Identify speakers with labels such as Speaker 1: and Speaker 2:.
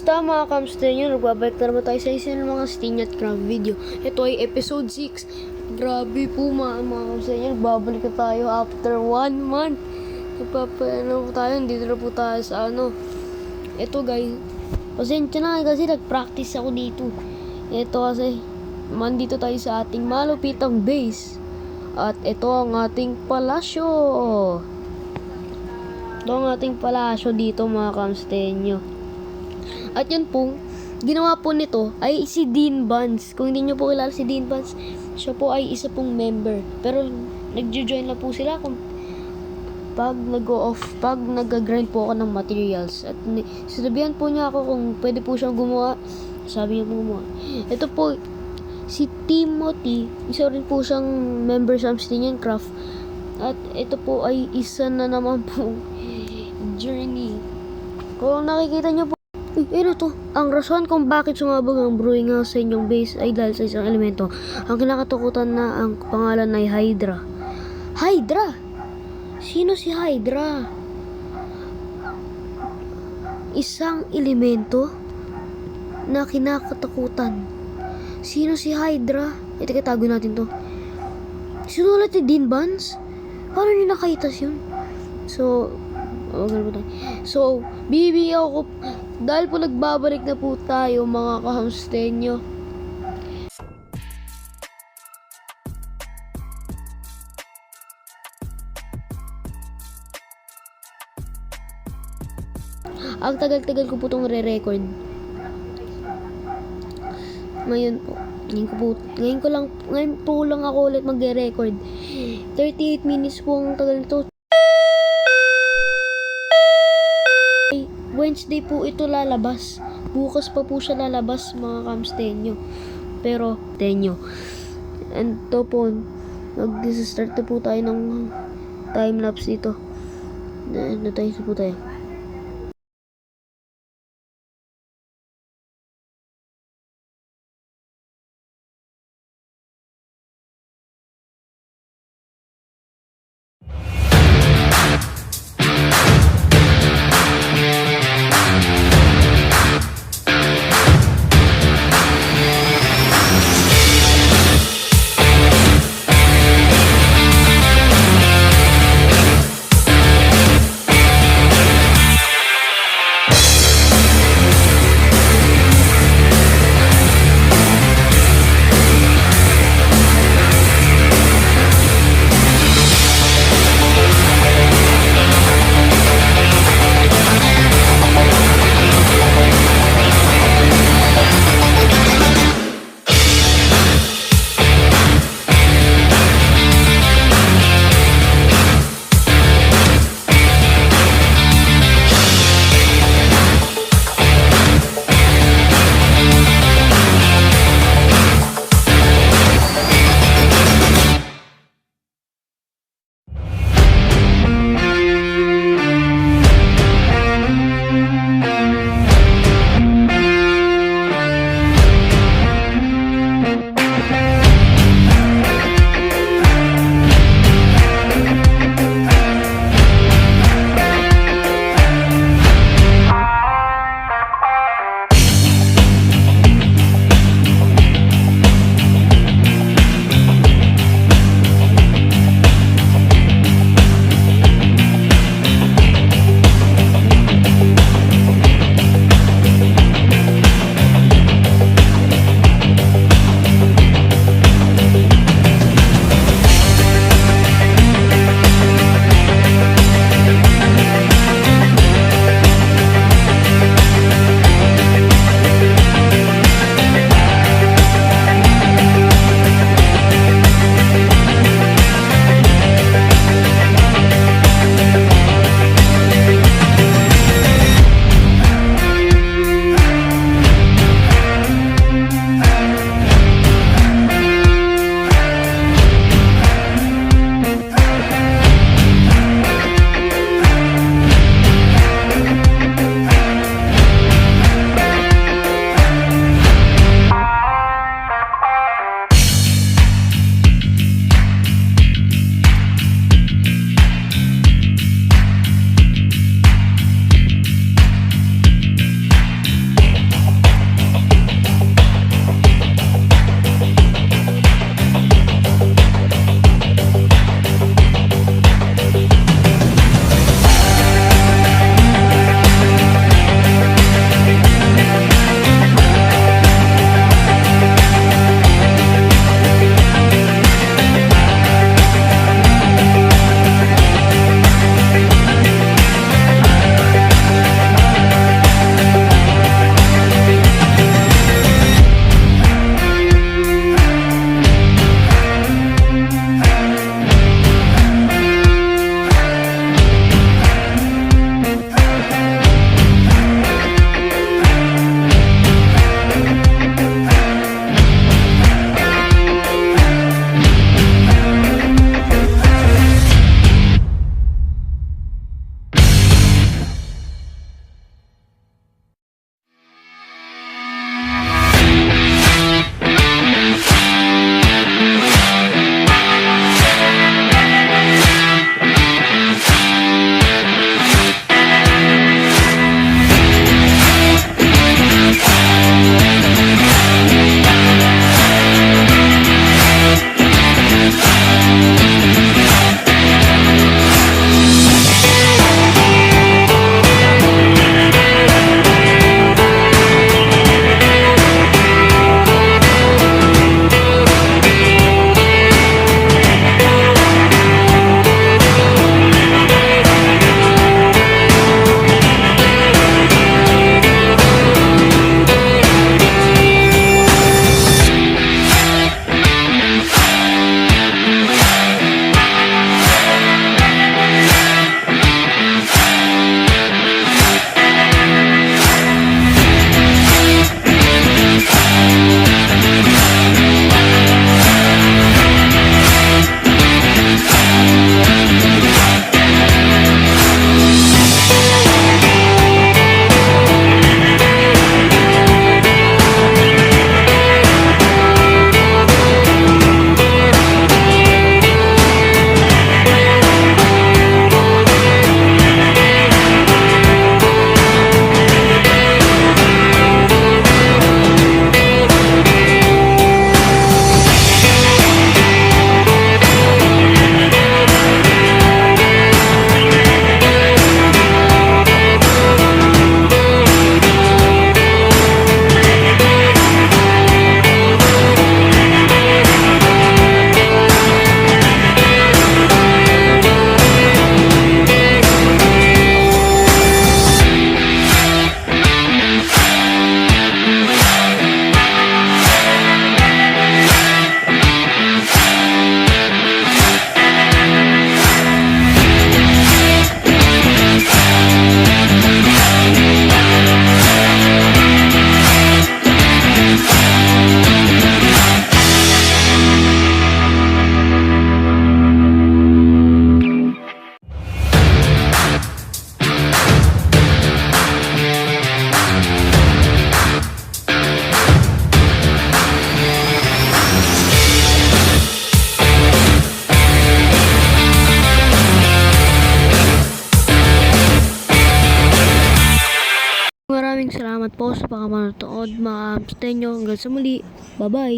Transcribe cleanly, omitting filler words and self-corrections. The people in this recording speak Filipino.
Speaker 1: Kamusta mga kamster nyo? Nagbabalik na naman tayo sa isa ng mga Stingat Craft video. Ito ay episode 6. Grabe po mga kamster nyo. Nagbabalik na tayo after 1 month. Nagpapaano po tayo. Dito na po tayo sa ano. Ito guys. Pasensya na kasi nag-practice ako dito. Ito kasi mandito tayo sa ating malupitang base. At ito ang ating palasyo. Ito ang ating palasyo dito mga kamster nyo. At yun po, ginawa po nito ay si Dean Vance. Kung hindi nyo po kilala si Dean Vance, siya po ay isa pong member. Pero nag-join na po sila kung pag nag-grind po ako ng materials. At sinabihan po niya ako kung pwede po siyang gumawa. Sabi niya po gumawa. Ito po, si Timothy, isa rin po siyang member sa Stingat Craft. At ito po ay isa na naman po journey. Kung nakikita nyo po, ano to? Ang rason kung bakit sumabog ang brewing house sa inyong base ay dahil sa isang elemento. Ang kinakatakutan na ang pangalan ay Hydra. Hydra? Sino si Hydra? Isang elemento na kinakatakutan. Sino si Hydra? Ito katago natin to. Sinulat ni Dean Vance? Paano niya nakaitas yun? So, bibigyan ko dahil po nagbabalik na po tayo mga kahamstenyo. Ang tagal-tagal ko po itong re-record. Ngayon po lang ako ulit magre-record. 38 minutes po ang tagal nito. Wednesday po ito lalabas. Bukas pa po siya lalabas mga kamstenyo. Pero, tenyo. And to po, mag-start na po tayo ng time-lapse dito. Tayo po tayo. salamat po sa pagmamanood mga kamstenyo. Hanggang sa muli. Bye-bye.